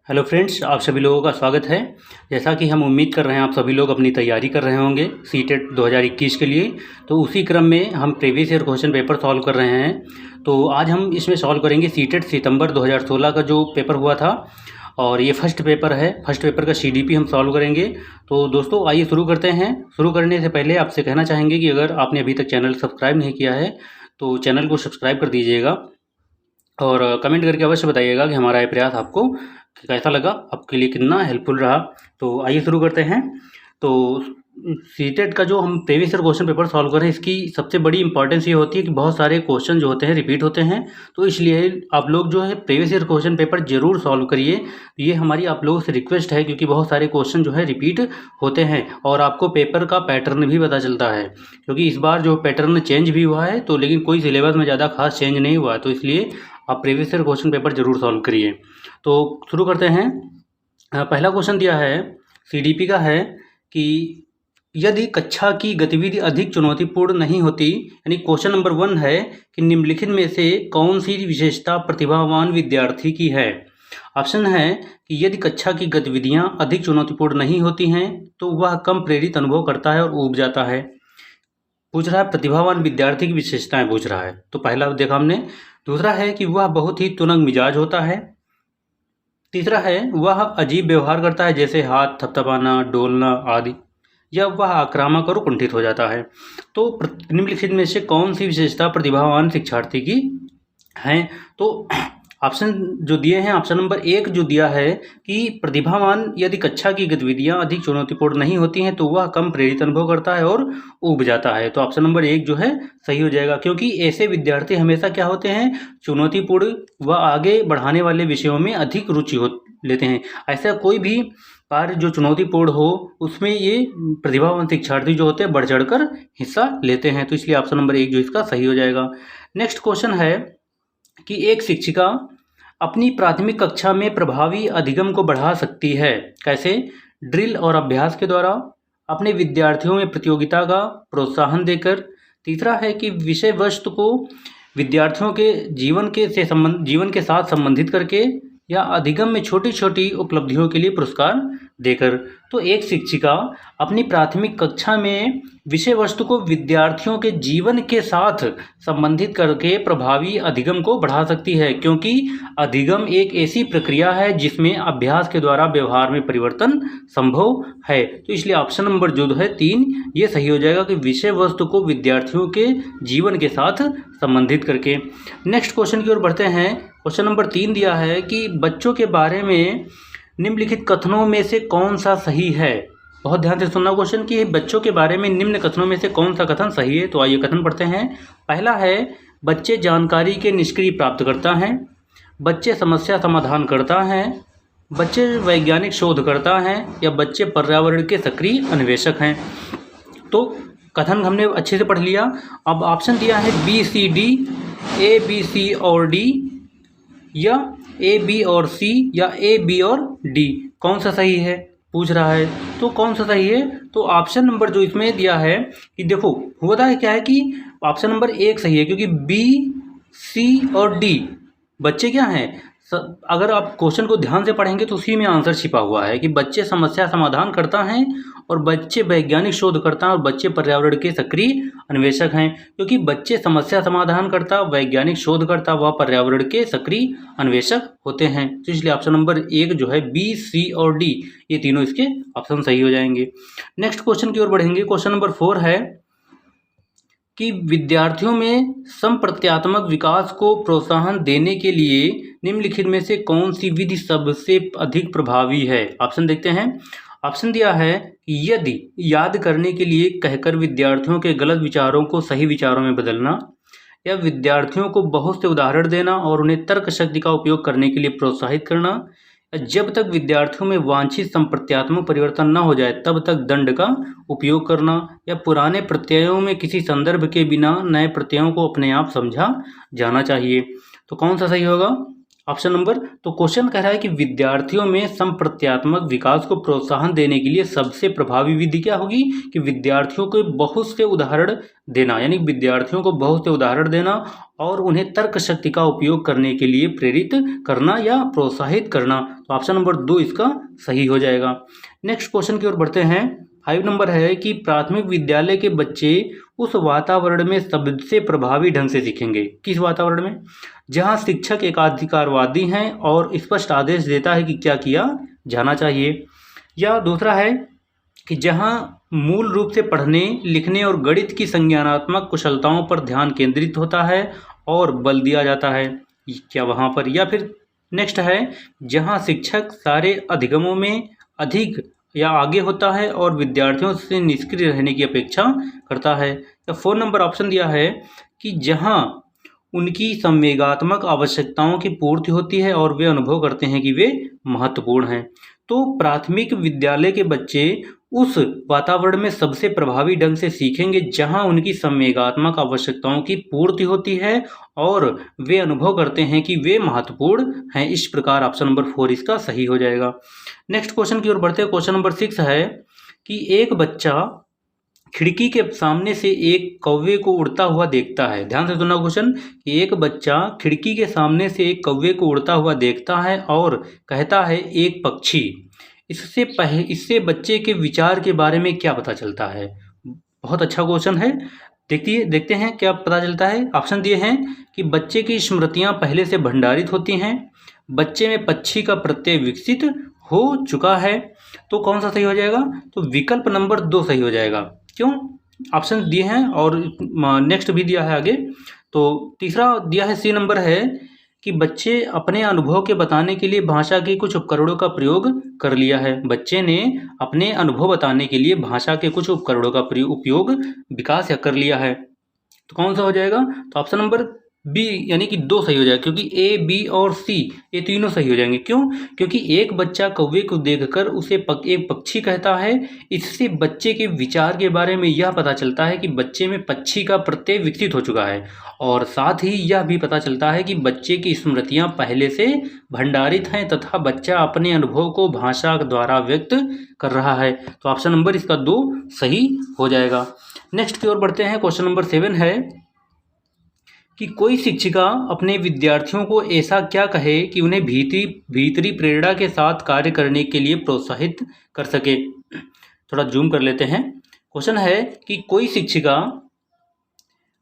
Hello friends, आप सभी लोगों का स्वागत है। जैसा कि हम उम्मीद कर रहे हैं आप सभी लोग अपनी तैयारी कर रहे होंगे सीटेट 2021 के लिए। तो उसी क्रम में हम previous year question paper solve कर रहे हैं। तो आज हम इसमें सॉल्व करेंगे सीटेट सितंबर 2016 का जो पेपर हुआ था, और ये फर्स्ट पेपर है। फर्स्ट पेपर का सीडीपी हम सॉल्व करेंगे। तो दोस्तों आइए शुरू करते हैं। शुरू करने से पहले आपसे कहना चाहेंगे कि अगर आपने अभी तक चैनल सब्सक्राइब नहीं किया है तो चैनल को सब्सक्राइब कर दीजिएगा, और कमेंट करके अवश्य बताइएगा कि हमारा ये प्रयास आपको कैसा लगा, आपके लिए कितना हेल्पफुल रहा। तो आइए शुरू करते हैं। तो सीटेट का जो हम previous year question paper solve कर रहे हैं, इसकी सबसे बड़ी इंपॉर्टेंस ये होती है कि बहुत सारे क्वेश्चन जो होते हैं रिपीट होते हैं। तो इसलिए आप लोग जो है प्रीवियस ईयर क्वेश्चन पेपर जरूर सॉल्व करिए। ये हमारी आप लोगों से रिक्वेस्ट है, क्योंकि बहुत सारे क्वेश्चन जो है रिपीट होते हैं और आपको पेपर का पैटर्न भी पता चलता है। क्योंकि इस बार जो पैटर्न चेंज भी हुआ है, तो लेकिन कोई सिलेबस में ज़्यादा खास चेंज नहीं हुआ है। तो इसलिए आप प्रीवियस ईयर क्वेश्चन पेपर जरूर सॉल्व करिए। तो शुरू करते हैं। पहला क्वेश्चन दिया है, सीडीपी का है कि यदि कक्षा की गतिविधि अधिक चुनौतीपूर्ण नहीं होती, यानी क्वेश्चन नंबर 1 है कि निम्नलिखित में से कौन सी विशेषता प्रतिभावान विद्यार्थी की है। ऑप्शन है कि यदि कक्षा की गतिविधियां अधिक चुनौतीपूर्ण नहीं होती हैं तो वह कम प्रेरित अनुभव करता है और ऊब जाता है। पूछ रहा है प्रतिभावान विद्यार्थी की विशेषताएं पूछ रहा है। तो पहला देखा हमने। दूसरा है कि वह बहुत ही तुनक मिजाज होता है। तीसरा है वह अजीब व्यवहार करता है, जैसे हाथ थपथपाना, डोलना आदि, या वह आक्रामक और कुंठित हो जाता है। तो निम्नलिखित में से कौन सी विशेषता प्रतिभावान शिक्षार्थी की है। तो ऑप्शन जो दिए हैं, ऑप्शन नंबर 1 जो दिया है कि प्रतिभावान यदि कक्षा की गतिविधियां अधिक चुनौतीपूर्ण नहीं होती हैं तो वह कम प्रेरित अनुभव करता है और ऊब जाता है। तो ऑप्शन नंबर 1 जो है सही हो जाएगा, क्योंकि ऐसे विद्यार्थी हमेशा क्या होते हैं, चुनौतीपूर्ण व आगे बढ़ाने वाले विषयों में अधिक रुचि लेते हैं। ऐसा कोई भी कार्य जो चुनौतीपूर्ण हो उसमें ये प्रतिभावान शिक्षार्थी जो होते हैं बढ़ चढ़ कर हिस्सा लेते हैं। तो इसलिए ऑप्शन नंबर 1 जो इसका सही हो जाएगा। नेक्स्ट क्वेश्चन है कि एक शिक्षिका अपनी प्राथमिक कक्षा में प्रभावी अधिगम को बढ़ा सकती है। कैसे? ड्रिल और अभ्यास के द्वारा, अपने विद्यार्थियों में प्रतियोगिता का प्रोत्साहन देकर। तीसरा है कि विषय वस्तु को विद्यार्थियों के जीवन के साथ संबंधित करके, या अधिगम में छोटी छोटी उपलब्धियों के लिए पुरस्कार देकर। तो एक शिक्षिका अपनी प्राथमिक कक्षा में विषय वस्तु को विद्यार्थियों के जीवन के साथ संबंधित करके प्रभावी अधिगम को बढ़ा सकती है, क्योंकि अधिगम एक ऐसी प्रक्रिया है जिसमें अभ्यास के द्वारा व्यवहार में परिवर्तन संभव है। तो इसलिए ऑप्शन नंबर जो है 3 ये सही हो जाएगा कि विषय वस्तु को विद्यार्थियों के जीवन के साथ संबंधित करके। नेक्स्ट क्वेश्चन की ओर बढ़ते हैं। क्वेश्चन नंबर 3 दिया है कि बच्चों के बारे में निम्नलिखित कथनों में से कौन सा सही है। बहुत ध्यान से सुनना क्वेश्चन कि बच्चों के बारे में निम्न कथनों में से कौन सा कथन सही है। तो आइए कथन पढ़ते हैं। पहला है, बच्चे जानकारी के निष्क्रिय प्राप्त करता है, बच्चे समस्या समाधान करता है, बच्चे वैज्ञानिक शोध करता है, या बच्चे पर्यावरण के सक्रिय अन्वेषक हैं। तो कथन हमने अच्छे से पढ़ लिया। अब ऑप्शन दिया है B C D, A B C और डी, या ए बी और सी, या ए बी और डी, कौन सा सही है पूछ रहा है। तो कौन सा सही है? तो ऑप्शन नंबर जो इसमें दिया है कि देखो होता है क्या है कि ऑप्शन नंबर 1 सही है, क्योंकि बी सी और डी बच्चे क्या हैं, अगर आप क्वेश्चन को ध्यान से पढ़ेंगे तो उसी में आंसर छिपा हुआ है कि बच्चे समस्या समाधान करता हैं, और बच्चे वैज्ञानिक शोध करता है, और बच्चे पर्यावरण के सक्रिय अन्वेषक हैं। क्योंकि बच्चे समस्या समाधान करता, वैज्ञानिक शोध करता, वह पर्यावरण के सक्रिय अन्वेषक होते हैं। तो इसलिए ऑप्शन नंबर 1 जो है बी सी और डी ये तीनों इसके ऑप्शन सही हो जाएंगे। नेक्स्ट क्वेश्चन की ओर बढ़ेंगे। क्वेश्चन नंबर 4 है कि विद्यार्थियों में संप्रत्यात्मक विकास को प्रोत्साहन देने के लिए निम्नलिखित में से कौन सी विधि सबसे अधिक प्रभावी है। ऑप्शन देखते हैं। ऑप्शन दिया है कि यदि याद करने के लिए कहकर विद्यार्थियों के गलत विचारों को सही विचारों में बदलना, या विद्यार्थियों को बहुत से उदाहरण देना और उन्हें तर्क शक्ति का उपयोग करने के लिए प्रोत्साहित करना, जब तक विद्यार्थियों में वांछित संप्रत्यात्मक परिवर्तन न हो जाए तब तक दंड का उपयोग करना, या पुराने प्रत्ययों में किसी संदर्भ के बिना नए प्रत्ययों को अपने आप समझा जाना चाहिए। तो कौन सा सही होगा? Option number. तो क्वेश्चन कह रहा है कि विद्यार्थियों में संप्रत्यात्मक विकास को प्रोत्साहन देने के लिए सबसे प्रभावी विधि क्या होगी कि विद्यार्थियों को बहुत से उदाहरण देना, यानी विद्यार्थियों को बहुत से उदाहरण देना और उन्हें तर्क शक्ति का उपयोग करने के लिए प्रेरित करना या प्रोत्साहित करना। तो ऑप्शन नंबर 2 इसका सही हो जाएगा। नेक्स्ट क्वेश्चन की ओर बढ़ते हैं। 5 नंबर है कि प्राथमिक विद्यालय के बच्चे उस वातावरण में सबसे प्रभावी ढंग से सीखेंगे। किस वातावरण में? जहां शिक्षक एकाधिकारवादी हैं और स्पष्ट आदेश देता है कि क्या किया जाना चाहिए। या दूसरा है कि जहां मूल रूप से पढ़ने, लिखने और गणित की संज्ञानात्मक कुशलताओं पर ध्यान केंद्रित होता है और बल दिया जाता है, क्या वहाँ पर? या फिर नेक्स्ट है जहाँ शिक्षक सारे अधिगमों में अधिक या आगे होता है और विद्यार्थियों से निष्क्रिय रहने की अपेक्षा करता है। या 4 नंबर ऑप्शन दिया है कि जहाँ उनकी संवेगात्मक आवश्यकताओं की पूर्ति होती है और वे अनुभव करते हैं कि वे महत्वपूर्ण हैं। तो प्राथमिक विद्यालय के बच्चे उस वातावरण में सबसे प्रभावी ढंग से सीखेंगे जहां उनकी संवेगात्मक आवश्यकताओं की पूर्ति होती है और वे अनुभव करते हैं कि वे महत्वपूर्ण हैं। इस प्रकार ऑप्शन नंबर 4 इसका सही हो जाएगा। नेक्स्ट क्वेश्चन की ओर बढ़ते हैं। क्वेश्चन नंबर 6 है कि एक बच्चा खिड़की के सामने से एक कौवे को उड़ता हुआ देखता है। ध्यान से सुनना क्वेश्चन कि एक बच्चा खिड़की के सामने से एक कौवे को उड़ता हुआ देखता है और कहता है एक पक्षी। इससे बच्चे के विचार के बारे में क्या पता चलता है? बहुत अच्छा क्वेश्चन है। देखते हैं क्या पता चलता है। ऑप्शन दिए हैं कि बच्चे की स्मृतियां पहले से भंडारित होती हैं, बच्चे में पक्षी का प्रत्यय विकसित हो चुका है। तो कौन सा सही हो जाएगा? तो विकल्प नंबर 2 सही हो जाएगा। क्यों? ऑप्शन दिए हैं और नेक्स्ट भी दिया है आगे। तो तीसरा दिया है सी नंबर है कि बच्चे अपने अनुभव के बताने के लिए भाषा के कुछ उपकरणों का प्रयोग कर लिया है। बच्चे ने अपने अनुभव बताने के लिए भाषा के कुछ उपकरणों का उपयोग विकास या कर लिया है। तो कौन सा हो जाएगा? तो ऑप्शन नंबर बी यानी कि 2 सही हो जाएगा, क्योंकि ए, बी और सी ये तीनों सही हो जाएंगे। क्यों? क्योंकि एक बच्चा कौवे को देखकर उसे एक पक्षी कहता है। इससे बच्चे के विचार के बारे में यह पता चलता है कि बच्चे में पक्षी का प्रत्यय विकसित हो चुका है और साथ ही यह भी पता चलता है कि बच्चे की स्मृतियां पहले से भंडारित हैं तथा बच्चा अपने अनुभव को भाषा द्वारा व्यक्त कर रहा है। तो ऑप्शन नंबर इसका 2 सही हो जाएगा। नेक्स्ट की ओर बढ़ते हैं। क्वेश्चन नंबर 7 है कि कोई शिक्षिका अपने विद्यार्थियों को ऐसा क्या कहे कि उन्हें भीतरी प्रेरणा के साथ कार्य करने के लिए प्रोत्साहित कर सके। थोड़ा जूम कर लेते हैं। क्वेश्चन है कि कोई शिक्षिका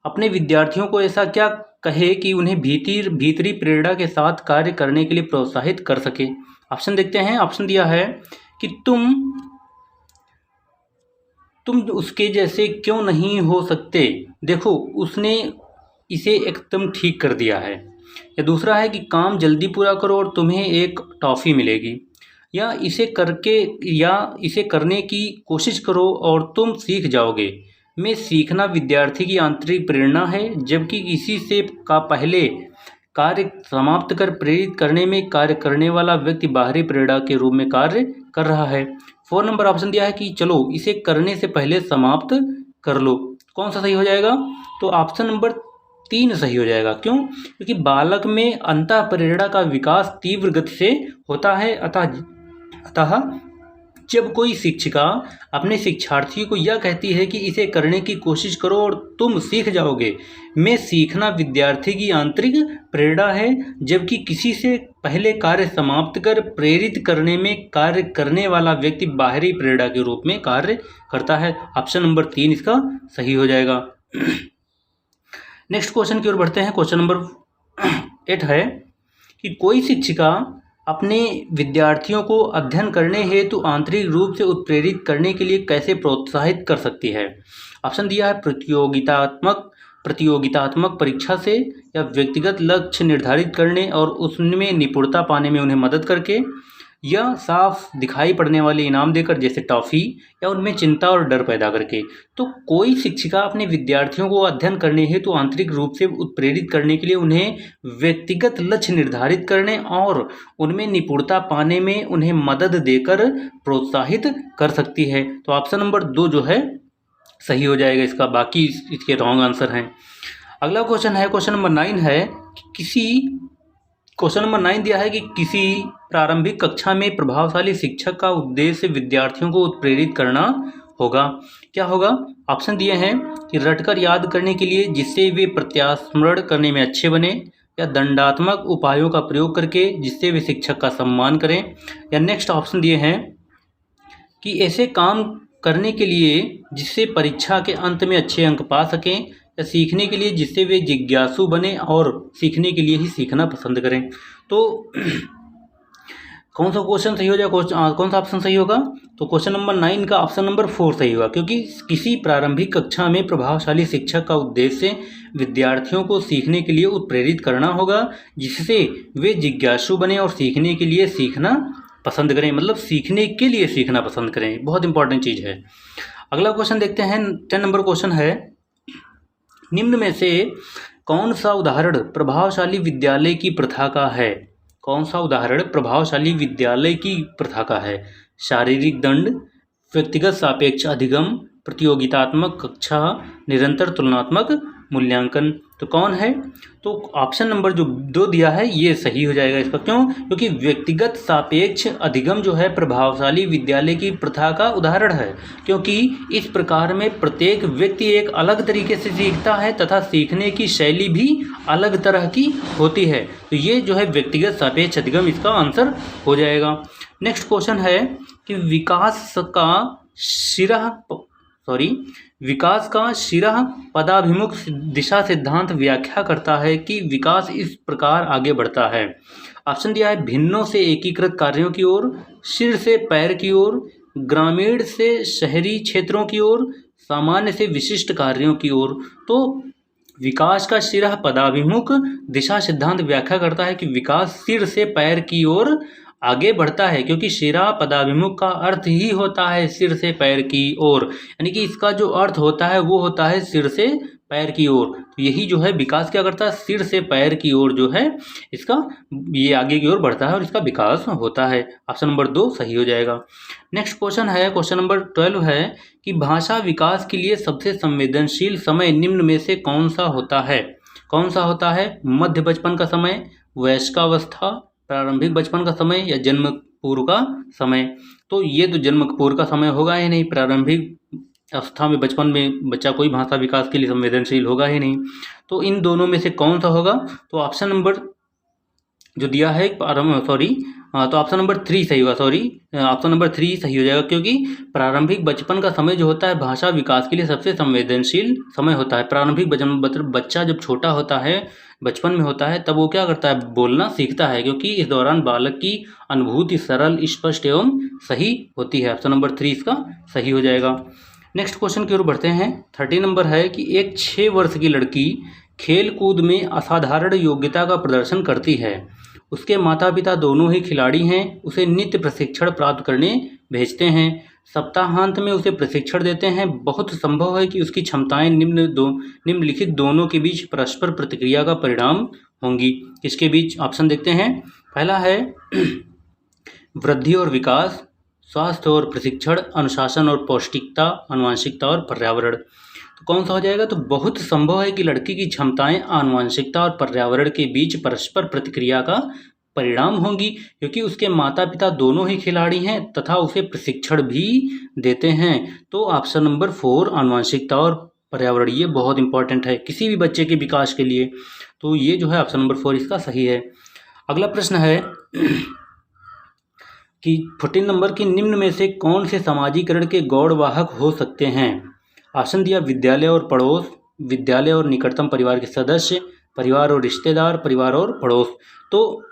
अपने विद्यार्थियों को ऐसा क्या कहे कि उन्हें भीतरी प्रेरणा के साथ कार्य करने के लिए प्रोत्साहित कर सके। ऑप्शन देखते हैं। ऑप्शन दिया है कि तुम उसके जैसे क्यों नहीं हो सकते, देखो उसने इसे एकदम ठीक कर दिया है। या दूसरा है कि काम जल्दी पूरा करो और तुम्हें एक टॉफ़ी मिलेगी। या इसे करने की कोशिश करो और तुम सीख जाओगे। में सीखना विद्यार्थी की आंतरिक प्रेरणा है, जबकि किसी से का पहले कार्य समाप्त कर प्रेरित करने में कार्य करने वाला व्यक्ति बाहरी प्रेरणा के रूप में कार्य कर रहा है। 4 नंबर ऑप्शन दिया है कि चलो इसे करने से पहले समाप्त कर लो। कौन सा सही हो जाएगा? तो ऑप्शन नंबर 3 सही हो जाएगा। क्यों? क्योंकि बालक में अंतः प्रेरणा का विकास तीव्र गति से होता है। अतः जब कोई शिक्षिका अपने शिक्षार्थियों को यह कहती है कि इसे करने की कोशिश करो और तुम सीख जाओगे, में सीखना विद्यार्थी की आंतरिक प्रेरणा है, जबकि किसी से पहले कार्य समाप्त कर प्रेरित करने में कार्य करने वाला व्यक्ति बाहरी प्रेरणा के रूप में कार्य करता है। ऑप्शन नंबर 3 इसका सही हो जाएगा। नेक्स्ट क्वेश्चन की ओर बढ़ते हैं। क्वेश्चन नंबर 8 है कि कोई शिक्षिका अपने विद्यार्थियों को अध्ययन करने हेतु आंतरिक रूप से उत्प्रेरित करने के लिए कैसे प्रोत्साहित कर सकती है। ऑप्शन दिया है प्रतियोगितात्मक परीक्षा से, या व्यक्तिगत लक्ष्य निर्धारित करने और उसमें निपुणता पाने में उन्हें मदद करके, या साफ दिखाई पड़ने वाले इनाम देकर जैसे टॉफ़ी, या उनमें चिंता और डर पैदा करके। तो कोई शिक्षिका अपने विद्यार्थियों को अध्ययन करने हेतु आंतरिक रूप से उत्प्रेरित करने के लिए उन्हें व्यक्तिगत लक्ष्य निर्धारित करने और उनमें निपुणता पाने में उन्हें मदद देकर प्रोत्साहित कर सकती है। तो ऑप्शन नंबर 2 जो है सही हो जाएगा इसका, बाकी इसके रॉन्ग आंसर हैं। अगला क्वेश्चन है क्वेश्चन नंबर 9 है क्वेश्चन नंबर 9 दिया है कि किसी प्रारंभिक कक्षा में प्रभावशाली शिक्षक का उद्देश्य विद्यार्थियों को उत्प्रेरित करना होगा। क्या होगा? ऑप्शन दिए हैं कि रटकर याद करने के लिए जिससे वे प्रत्यास्मरण करने में अच्छे बने, या दंडात्मक उपायों का प्रयोग करके जिससे वे शिक्षक का सम्मान करें, या नेक्स्ट ऑप्शन दिए हैं कि ऐसे काम करने के लिए जिससे परीक्षा के अंत में अच्छे अंक पा सकें, या सीखने के लिए जिससे वे जिज्ञासु बने और सीखने के लिए ही सीखना पसंद करें। तो कौन सा क्वेश्चन सही हो जाएगा? कौन सा ऑप्शन सही होगा? तो क्वेश्चन नंबर 9 का ऑप्शन नंबर 4 सही होगा, क्योंकि किसी प्रारंभिक कक्षा में प्रभावशाली शिक्षक का उद्देश्य विद्यार्थियों को सीखने के लिए उत्प्रेरित करना होगा, जिससे वे जिज्ञासु बने और सीखने के लिए सीखना पसंद करें, मतलब सीखने के लिए सीखना पसंद करें। बहुत इंपॉर्टेंट चीज़ है। अगला क्वेश्चन देखते हैं। 10 नंबर क्वेश्चन है, निम्न में से कौन सा उदाहरण प्रभावशाली विद्यालय की प्रथा का है? कौन सा उदाहरण प्रभावशाली विद्यालय की प्रथा का है? शारीरिक दंड, व्यक्तिगत सापेक्ष अधिगम, प्रतियोगितात्मक कक्षा, निरंतर तुलनात्मक मूल्यांकन। तो कौन है? तो ऑप्शन नंबर जो 2 दिया है ये सही हो जाएगा इसका। क्यों? क्योंकि व्यक्तिगत सापेक्ष अधिगम जो है प्रभावशाली विद्यालय की प्रथा का उदाहरण है, क्योंकि इस प्रकार में प्रत्येक व्यक्ति एक अलग तरीके से सीखता है तथा सीखने की शैली भी अलग तरह की होती है। तो ये जो है व्यक्तिगत सापेक्ष अधिगम इसका आंसर हो जाएगा। नेक्स्ट क्वेश्चन है कि विकास का शिरः पदाभिमुख दिशा सिद्धांत व्याख्या करता है कि विकास इस प्रकार आगे बढ़ता है। ऑप्शन दिया है भिन्नों से एकीकृत कार्यों की ओर, सिर से पैर की ओर, ग्रामीण से शहरी क्षेत्रों की ओर, सामान्य से विशिष्ट कार्यों की ओर। तो विकास का शिरः पदाभिमुख दिशा सिद्धांत व्याख्या करता है कि विकास सिर से पैर की ओर आगे बढ़ता है, क्योंकि शिरा पदाभिमुख का अर्थ ही होता है सिर से पैर की ओर, यानी कि इसका जो अर्थ होता है वो होता है सिर से पैर की ओर। तो यही जो है विकास क्या करता है? सिर से पैर की ओर जो है इसका ये आगे की ओर बढ़ता है और इसका विकास होता है। ऑप्शन नंबर 2 सही हो जाएगा। नेक्स्ट क्वेश्चन है, क्वेश्चन नंबर 12 है कि भाषा विकास के लिए सबसे संवेदनशील समय निम्न में से कौन सा होता है? कौन सा होता है? मध्य बचपन का समय, वयस्कावस्था, प्रारंभिक बचपन का समय, या जन्म पूर्व का समय। तो ये तो जन्म पूर्व का समय होगा ही नहीं। प्रारंभिक अवस्था में बचपन में बच्चा कोई भाषा विकास के लिए संवेदनशील होगा ही नहीं। तो इन दोनों में से कौन सा होगा? तो ऑप्शन नंबर जो दिया है तो ऑप्शन नंबर 3 सही होगा। ऑप्शन नंबर 3 सही हो जाएगा, क्योंकि प्रारंभिक बचपन का समय जो होता है भाषा विकास के लिए सबसे संवेदनशील समय होता है। प्रारंभिक बच्चा जब छोटा होता है, बचपन में होता है, तब वो क्या करता है? बोलना सीखता है, क्योंकि इस दौरान बालक की अनुभूति सरल, स्पष्ट एवं सही होती है। ऑप्शन नंबर 3 इसका सही हो जाएगा। नेक्स्ट क्वेश्चन की ओर बढ़ते हैं। 30 नंबर है कि एक 6 वर्ष की लड़की खेल कूद में असाधारण योग्यता का प्रदर्शन करती है। उसके माता पिता दोनों ही खिलाड़ी हैं। उसे नित्य प्रशिक्षण प्राप्त करने भेजते हैं, सप्ताहांत में उसे प्रशिक्षण देते हैं। बहुत संभव है कि उसकी क्षमताएं निम्नलिखित दोनों के बीच परस्पर प्रतिक्रिया का परिणाम होंगी। इसके बीच ऑप्शन देखते हैं। पहला है वृद्धि और विकास, स्वास्थ्य और प्रशिक्षण, अनुशासन और पौष्टिकता, आनुवंशिकता और पर्यावरण। तो कौन सा हो जाएगा? तो बहुत संभव है कि लड़की की क्षमताएं आनुवंशिकता और पर्यावरण के बीच परस्पर प्रतिक्रिया का परिणाम होंगी, क्योंकि उसके माता पिता दोनों ही खिलाड़ी हैं तथा उसे प्रशिक्षण भी देते हैं। तो ऑप्शन नंबर 4 आनुवंशिकता और पर्यावरण, ये बहुत इंपॉर्टेंट है किसी भी बच्चे के विकास के लिए। तो ये जो है ऑप्शन नंबर 4 इसका सही है। अगला प्रश्न है कि 14 नंबर की निम्न में से कौन से समाजीकरण के गौड़वाहक हो सकते हैं? ऑप्शन दिया विद्यालय और पड़ोस, विद्यालय और निकटतम परिवार के सदस्य, परिवार और रिश्तेदार, परिवार और पड़ोस। तो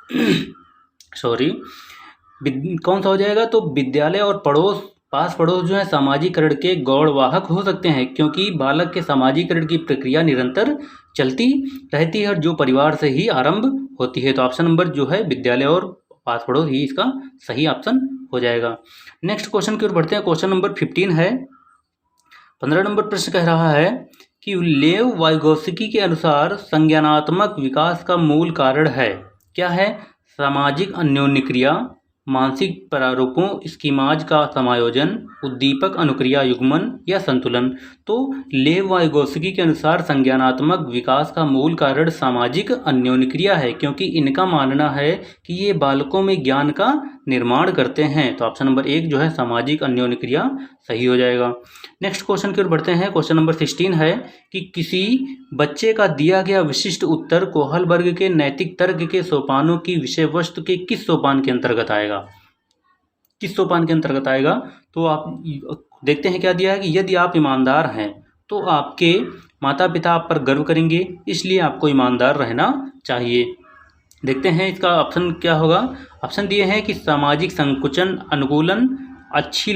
कौन सा हो जाएगा? तो विद्यालय और पड़ोस, पास पड़ोस जो है सामाजिकरण के गौड़वाहक हो सकते हैं, क्योंकि बालक के सामाजिकरण की प्रक्रिया निरंतर चलती रहती है और जो परिवार से ही आरंभ होती है। तो ऑप्शन नंबर जो है विद्यालय और पास पड़ोस ही इसका सही ऑप्शन हो जाएगा। नेक्स्ट क्वेश्चन की ओर बढ़ते हैं। क्वेश्चन नंबर 15 है। 15 नंबर प्रश्न कह रहा है कि लेव वाइगोत्स्की के अनुसार संज्ञानात्मक विकास का मूल कारण है। क्या है? सामाजिक अन्योन्य क्रिया, मानसिक प्रारूपों स्कीमाज का समायोजन, उद्दीपक अनुक्रिया युग्मन, या संतुलन। तो लेव वाइगोत्स्की के अनुसार संज्ञानात्मक विकास का मूल कारण सामाजिक अन्योन्य क्रिया है, क्योंकि इनका मानना है कि ये बालकों में ज्ञान का निर्माण करते हैं। तो ऑप्शन नंबर 1 जो है सामाजिक अन्योन्य क्रिया सही हो जाएगा। नेक्स्ट क्वेश्चन की ओर बढ़ते हैं। क्वेश्चन नंबर 16 है कि किसी बच्चे का दिया गया विशिष्ट उत्तर कोहल वर्ग के नैतिक तर्क के सोपानों की विषय वस्तु के किस सोपान के अंतर्गत आएगा? किस सोपान के अंतर्गत आएगा? तो आप देखते हैं क्या दिया है कि यदि आप ईमानदार हैं तो आपके माता पिता आप पर गर्व करेंगे, इसलिए आपको ईमानदार रहना चाहिए। देखते हैं इसका ऑप्शन क्या होगा। ऑप्शन दिए हैं कि सामाजिक संकुचन अनुकूलन, अच्छा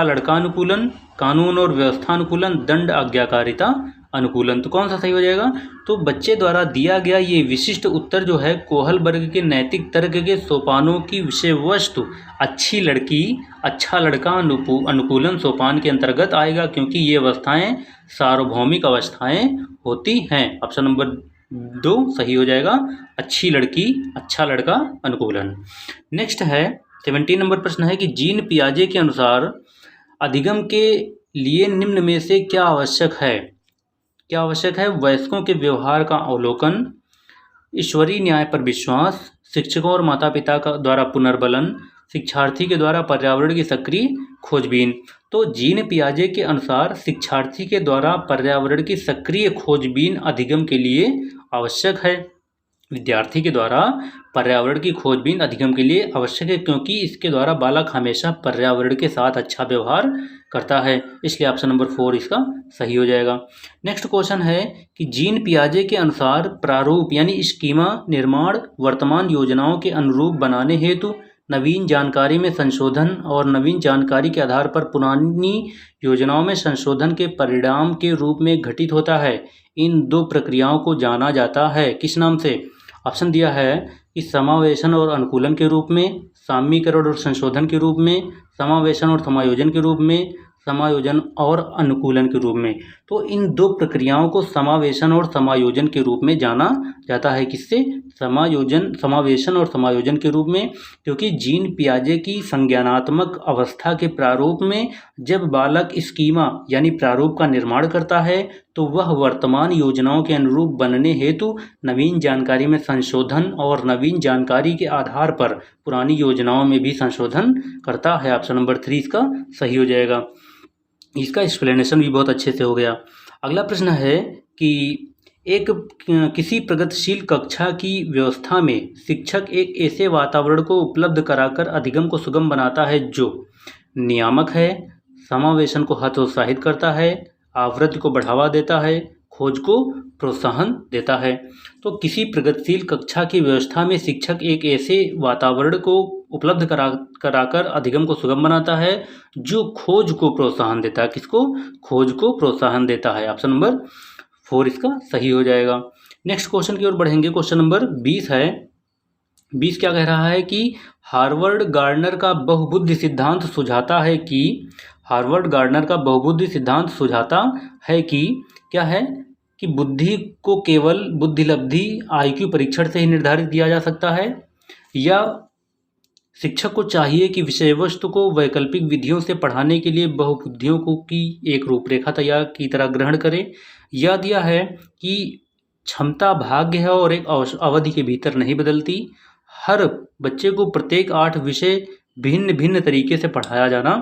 लड़का अनुकूलन, कानून और व्यवस्था अनुकूलन, दंड आज्ञाकारिता अनुकूलन। तो कौन सा सही हो जाएगा? तो बच्चे द्वारा दिया गया ये विशिष्ट उत्तर जो है कोहल वर्ग के नैतिक तर्क के सोपानों की विषय वस्तु अच्छी लड़की अच्छा लड़का अनुकूलन सोपान के अंतर्गत आएगा, क्योंकि ये अवस्थाएं सार्वभौमिक अवस्थाएं होती हैं। ऑप्शन नंबर 2 सही हो जाएगा, अच्छी लड़की अच्छा लड़का अनुकूलन। नेक्स्ट है 17 नंबर प्रश्न है कि जीन पियाजे के अनुसार अधिगम के लिए निम्न में से क्या आवश्यक है? क्या आवश्यक है? वयस्कों के व्यवहार का अवलोकन, ईश्वरीय न्याय पर विश्वास, शिक्षकों और माता पिता का द्वारा पुनर्बलन, शिक्षार्थी के द्वारा पर्यावरण की सक्रिय खोजबीन। तो जीन पियाजे के अनुसार शिक्षार्थी के द्वारा पर्यावरण की सक्रिय खोजबीन अधिगम के लिए आवश्यक है। विद्यार्थी के द्वारा पर्यावरण की खोजबीन अधिगम के लिए आवश्यक है, क्योंकि इसके द्वारा बालक हमेशा पर्यावरण के साथ अच्छा व्यवहार करता है, इसलिए ऑप्शन नंबर 4 इसका सही हो जाएगा। नेक्स्ट क्वेश्चन है कि जीन पियाजे के अनुसार प्रारूप यानी स्कीमा निर्माण वर्तमान योजनाओं के अनुरूप बनाने हेतु नवीन जानकारी में संशोधन और नवीन जानकारी के आधार पर पुरानी योजनाओं में संशोधन के परिणाम के रूप में घटित होता है। इन दो प्रक्रियाओं को जाना जाता है किस नाम से? ऑप्शन दिया है कि समावेशन और अनुकूलन के रूप में, सामीकरण और संशोधन के रूप में, समावेशन और समायोजन के रूप में, समायोजन और अनुकूलन के रूप में। तो इन दो प्रक्रियाओं को समावेशन और समायोजन के रूप में जाना जाता है। किससे? समावेशन और समायोजन के रूप में, क्योंकि जीन पियाजे की संज्ञानात्मक अवस्था के प्रारूप में जब बालक स्कीमा यानी प्रारूप का निर्माण करता है तो वह वर्तमान योजनाओं के अनुरूप बनने हेतु नवीन जानकारी में संशोधन और नवीन जानकारी के आधार पर पुरानी योजनाओं में भी संशोधन करता है। ऑप्शन नंबर 3 इसका सही हो जाएगा। इसका एक्सप्लेनेशन भी बहुत अच्छे से हो गया। अगला प्रश्न है कि किसी प्रगतिशील कक्षा की व्यवस्था में शिक्षक एक ऐसे वातावरण को उपलब्ध कराकर अधिगम को सुगम बनाता है जो नियामक है, समावेशन को हतोत्साहित करता है, आवृत्ति को बढ़ावा देता है, खोज को प्रोत्साहन देता है। तो किसी प्रगतिशील कक्षा की व्यवस्था में शिक्षक एक ऐसे वातावरण को उपलब्ध कराकर अधिगम को सुगम बनाता है जो खोज को प्रोत्साहन देता है। किसको? खोज को प्रोत्साहन देता है। ऑप्शन नंबर 4 इसका सही हो जाएगा। नेक्स्ट क्वेश्चन की ओर बढ़ेंगे। क्वेश्चन नंबर 20 है। 20 क्या कह रहा है कि हार्वर्ड गार्डनर का बहुबुद्धि सिद्धांत सुझाता है कि क्या है कि बुद्धि को केवल बुद्धिलब्धि IQ परीक्षण से ही निर्धारित किया जा सकता है, या शिक्षक को चाहिए कि विषय वस्तु को वैकल्पिक विधियों से पढ़ाने के लिए बहुबुद्धियों की एक रूपरेखा तैयार की तरह ग्रहण करे, या दिया है कि क्षमता भाग्य है और एक अवधि के भीतर नहीं बदलती, हर बच्चे को प्रत्येक 8 विषय भिन्न भिन्न तरीके से पढ़ाया जाना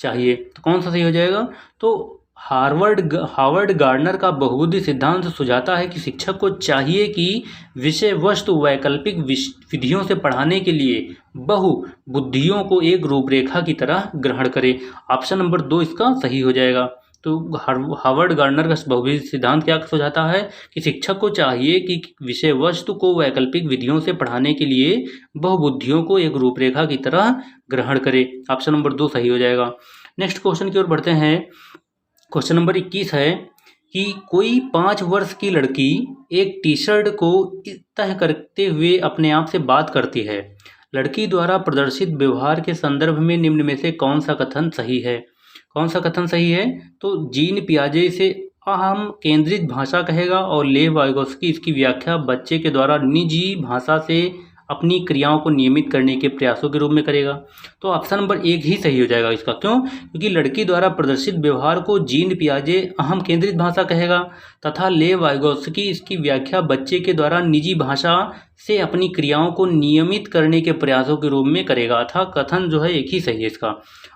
चाहिए। तो कौन सा सही हो जाएगा? तो हार्वर्ड गार्डनर का बहुबुद्धि सिद्धांत सुझाता है कि शिक्षक को चाहिए कि विषय वस्तु वैकल्पिक विधियों से पढ़ाने के लिए बहुबुद्धियों को एक रूपरेखा की तरह ग्रहण करे। ऑप्शन नंबर 2 इसका सही हो जाएगा। तो हार्वर्ड गार्डनर का बहुबुद्धि सिद्धांत क्या सुझाता है कि शिक्षक को चाहिए कि विषय वस्तु को वैकल्पिक विधियों से पढ़ाने के लिए बहुबुद्धियों को एक रूपरेखा की तरह ग्रहण करे। ऑप्शन नंबर 2 सही हो जाएगा। नेक्स्ट क्वेश्चन की ओर बढ़ते हैं। क्वेश्चन नंबर 21 है कि कोई 5 वर्ष की लड़की एक टी शर्ट को तह करते हुए अपने आप से बात करती है। लड़की द्वारा प्रदर्शित व्यवहार के संदर्भ में निम्न में से कौन सा कथन सही है? कौन सा कथन सही है? तो जीन पियाजे इसे अहम केंद्रित भाषा कहेगा और लेव वाइगोत्स्की इसकी व्याख्या बच्चे के द्वारा निजी भाषा से अपनी क्रियाओं को नियमित करने के प्रयासों के रूप में करेगा। तो ऑप्शन नंबर 1 ही सही हो जाएगा इसका। क्यों? क्योंकि लड़की द्वारा प्रदर्शित व्यवहार को जीन पियाजे अहम केंद्रित भाषा कहेगा तथा लेव वाइगोत्स्की इसकी व्याख्या बच्चे के द्वारा निजी भाषा से अपनी क्रियाओं को नियमित करने के प्रयासों के रूप में करेगा। अतः कथन जो है एक ही सही है इसका।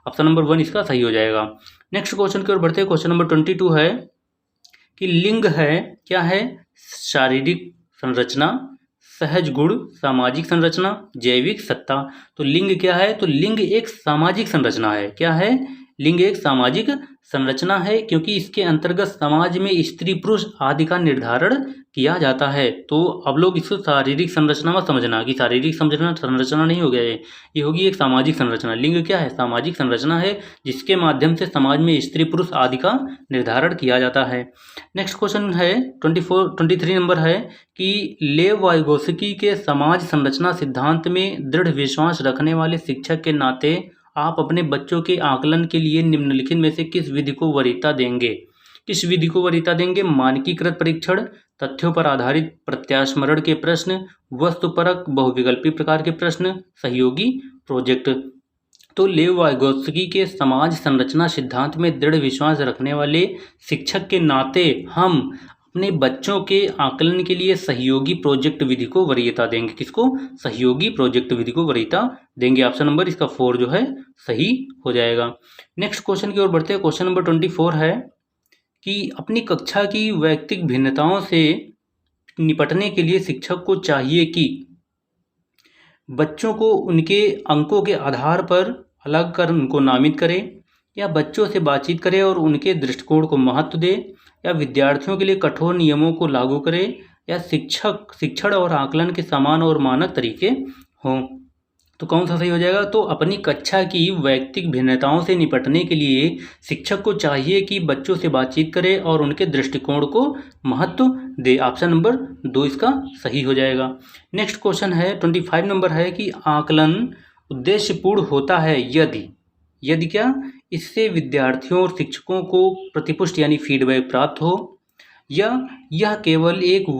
ऑप्शन नंबर 1 इसका सही हो जाएगा। नेक्स्ट क्वेश्चन की ओर बढ़ते हैं। क्वेश्चन नंबर 22 है कि लिंग है क्या है? शारीरिक संरचना, सहज गुण, सामाजिक संरचना, जैविक सत्ता। तो लिंग क्या है? तो लिंग एक सामाजिक संरचना है। क्या है? लिंग एक सामाजिक संरचना है क्योंकि इसके अंतर्गत समाज में स्त्री पुरुष आदि का निर्धारण किया जाता है। तो अब लोग इसको शारीरिक संरचना मत समझना कि शारीरिक संरचना नहीं हो गया ये होगी एक सामाजिक संरचना। लिंग क्या है? सामाजिक संरचना है जिसके माध्यम से समाज में स्त्री पुरुष आदि का निर्धारण किया जाता है। नेक्स्ट क्वेश्चन है 23 नंबर है कि लेव वाइगोत्स्की के समाज संरचना सिद्धांत में दृढ़ विश्वास रखने वाले शिक्षक के नाते आप अपने बच्चों के आकलन के लिए निम्नलिखित में से किस विधि को वरीयता देंगे? किस विधि को वरीयता देंगे? मानकीकृत परीक्षण, तथ्यों पर आधारित प्रत्यास्मरण के प्रश्न, वस्तुपरक बहुविकल्पी प्रकार के प्रश्न, सहयोगी प्रोजेक्ट। तो लेव वाइगोत्स्की के समाज संरचना सिद्धांत में दृढ़ विश्वास रखने वाले शिक्षक के नाते हम अपने बच्चों के आकलन के लिए सहयोगी प्रोजेक्ट विधि को वरीयता देंगे। किसको? सहयोगी प्रोजेक्ट विधि को वरीयता देंगे। ऑप्शन नंबर इसका 4 जो है सही हो जाएगा। नेक्स्ट क्वेश्चन की ओर बढ़ते हैं। क्वेश्चन नंबर 24 है कि अपनी कक्षा की वैयक्तिक भिन्नताओं से निपटने के लिए शिक्षक को चाहिए कि बच्चों को उनके अंकों के आधार पर अलग कर उनको नामित करे, या बच्चों से बातचीत करे और उनके दृष्टिकोण को महत्व दे, या विद्यार्थियों के लिए कठोर नियमों को लागू करे, या शिक्षण और आकलन के समान और मानक तरीके हों। तो कौन सा सही हो जाएगा? तो अपनी कक्षा की वैयक्तिक भिन्नताओं से निपटने के लिए शिक्षक को चाहिए कि बच्चों से बातचीत करे और उनके दृष्टिकोण को महत्व दे। ऑप्शन नंबर 2 इसका सही हो जाएगा। नेक्स्ट क्वेश्चन है 25 नंबर है कि आकलन उद्देश्यपूर्ण होता है यदि क्या? इससे विद्यार्थियों और शिक्षकों को प्रतिपुष्टि यानी फीडबैक प्राप्त हो, या यह केवल एक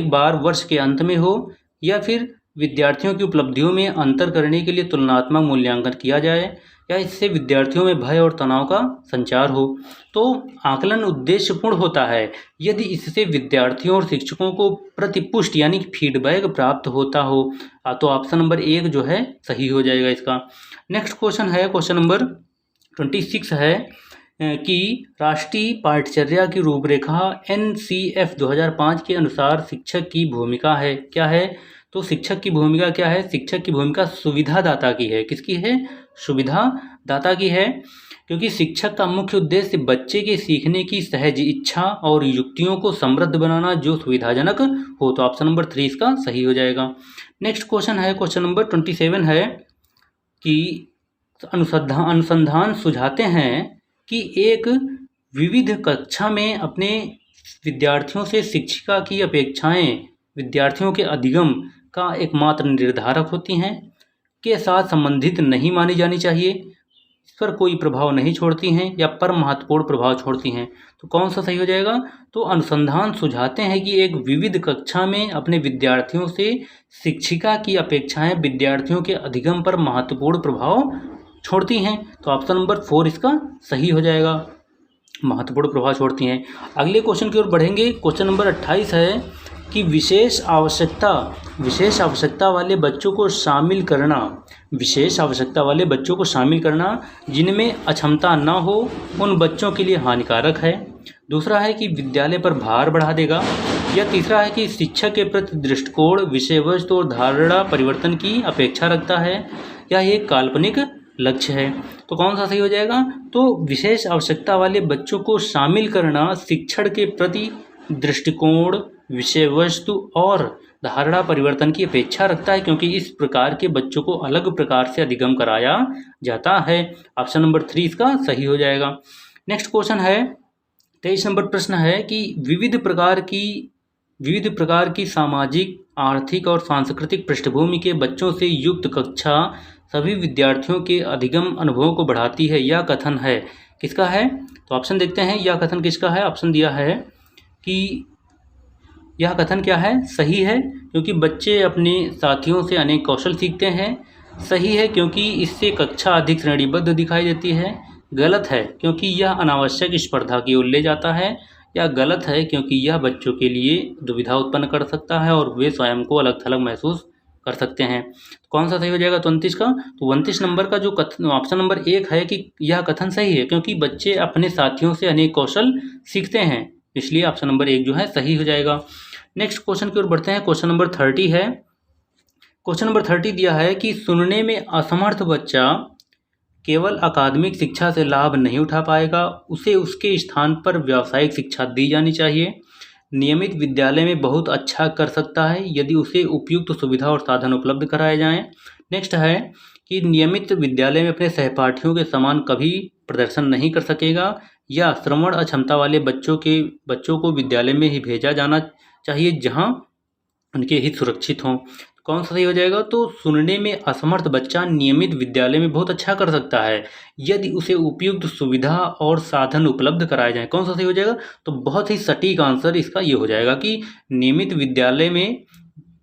बार वर्ष के अंत में हो, या फिर विद्यार्थियों की उपलब्धियों में अंतर करने के लिए तुलनात्मक मूल्यांकन किया जाए, या इससे विद्यार्थियों में भय और तनाव का संचार हो। तो आकलन उद्देश्यपूर्ण होता है यदि इससे विद्यार्थियों और शिक्षकों को प्रतिपुष्टि यानी फीडबैक प्राप्त होता हो। तो ऑप्शन नंबर 1 जो है सही हो जाएगा इसका। नेक्स्ट क्वेश्चन है क्वेश्चन नंबर 26 है कि राष्ट्रीय पाठ्यचर्या की रूपरेखा NCF 2005 के अनुसार शिक्षक की भूमिका है क्या है? तो शिक्षक की भूमिका क्या है? शिक्षक की भूमिका सुविधादाता की है। किसकी है? सुविधादाता की है, क्योंकि शिक्षक का मुख्य उद्देश्य बच्चे के सीखने की सहज इच्छा और युक्तियों को समृद्ध बनाना जो सुविधाजनक हो। तो ऑप्शन नंबर 3 इसका सही हो जाएगा। नेक्स्ट क्वेश्चन है क्वेश्चन नंबर 27 है कि अनुसंधान सुझाते हैं कि एक विविध कक्षा में अपने विद्यार्थियों से शिक्षिका की अपेक्षाएं विद्यार्थियों के अधिगम का एकमात्र निर्धारक होती हैं के साथ संबंधित नहीं मानी जानी चाहिए, इस पर कोई प्रभाव नहीं छोड़ती हैं या परम महत्वपूर्ण प्रभाव छोड़ती हैं। तो कौन सा सही हो जाएगा? तो अनुसंधान सुझाते हैं कि एक विविध कक्षा में अपने विद्यार्थियों से शिक्षिका की अपेक्षाएं विद्यार्थियों के अधिगम पर महत्वपूर्ण प्रभाव छोड़ती हैं। तो ऑप्शन नंबर 4 इसका सही हो जाएगा, महत्वपूर्ण प्रभाव छोड़ती हैं। अगले क्वेश्चन की ओर बढ़ेंगे। क्वेश्चन नंबर 28 है कि विशेष आवश्यकता वाले बच्चों को शामिल करना जिनमें अक्षमता न हो उन बच्चों के लिए हानिकारक है। दूसरा है कि विद्यालय पर भार बढ़ा देगा, या तीसरा है कि शिक्षक के प्रति दृष्टिकोण विषय वस्तु और धारणा परिवर्तन की अपेक्षा रखता है, या एक काल्पनिक लक्ष्य है। तो कौन सा सही हो जाएगा? तो विशेष आवश्यकता वाले बच्चों को शामिल करना शिक्षण के प्रति दृष्टिकोण विषय वस्तु और धारणा परिवर्तन की अपेक्षा रखता है, क्योंकि इस प्रकार के बच्चों को अलग प्रकार से अधिगम कराया जाता है। ऑप्शन नंबर 3 इसका सही हो जाएगा। नेक्स्ट क्वेश्चन है 23 नंबर प्रश्न है कि विविध प्रकार की सामाजिक, आर्थिक और सांस्कृतिक पृष्ठभूमि के बच्चों से युक्त कक्षा सभी विद्यार्थियों के अधिगम अनुभवों को बढ़ाती है। यह कथन है किसका है? तो ऑप्शन देखते हैं, यह कथन किसका है। ऑप्शन दिया है कि यह कथन क्या है? सही है, क्योंकि बच्चे अपने साथियों से अनेक कौशल सीखते हैं। सही है, क्योंकि इससे कक्षा अधिक श्रेणीबद्ध दिखाई देती है। गलत है, क्योंकि यह अनावश्यक स्पर्धा की ओर ले जाता है। या गलत है, क्योंकि यह बच्चों के लिए दुविधा उत्पन्न कर सकता है और वे स्वयं को अलग थलग महसूस कर सकते हैं। कौन सा सही हो जाएगा 29 का? तो 29 नंबर का जो कथन, ऑप्शन नंबर 1 है कि यह कथन सही है, क्योंकि बच्चे अपने साथियों से अनेक कौशल सीखते हैं, इसलिए ऑप्शन नंबर 1 जो है सही हो जाएगा। नेक्स्ट क्वेश्चन की ओर बढ़ते हैं। क्वेश्चन नंबर 30 है। क्वेश्चन नंबर 30 दिया है कि सुनने में असमर्थ बच्चा केवल अकादमिक शिक्षा से लाभ नहीं उठा पाएगा, उसे उसके स्थान पर व्यावसायिक शिक्षा दी जानी चाहिए। नियमित विद्यालय में बहुत अच्छा कर सकता है यदि उसे उपयुक्त सुविधा और साधन उपलब्ध कराए जाएं। नेक्स्ट है कि नियमित विद्यालय में अपने सहपाठियों के समान कभी प्रदर्शन नहीं कर सकेगा, या श्रवण अक्षमता वाले बच्चों को विद्यालय में ही भेजा जाना चाहिए जहां उनके हित सुरक्षित हों। कौन सा सही हो जाएगा? तो सुनने में असमर्थ बच्चा नियमित विद्यालय में बहुत अच्छा कर सकता है यदि उसे उपयुक्त सुविधा और साधन उपलब्ध कराए जाएं। कौन सा सही हो जाएगा? तो बहुत ही सटीक आंसर इसका ये हो जाएगा कि नियमित विद्यालय में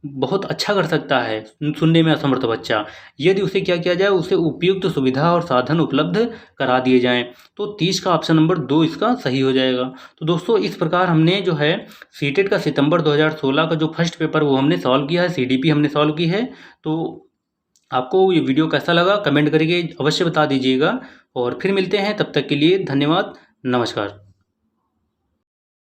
बहुत अच्छा कर सकता है सुनने में असमर्थ बच्चा, यदि उसे क्या किया जाए, उसे उपयुक्त सुविधा और साधन उपलब्ध करा दिए जाएं। तो 30 का ऑप्शन नंबर 2 इसका सही हो जाएगा। तो दोस्तों, इस प्रकार हमने जो है सीटेट का सितंबर 2016 का जो फर्स्ट पेपर वो हमने सॉल्व किया है, सीडीपी हमने सॉल्व की है। तो आपको ये वीडियो कैसा लगा कमेंट करके अवश्य बता दीजिएगा, और फिर मिलते हैं, तब तक के लिए धन्यवाद, नमस्कार।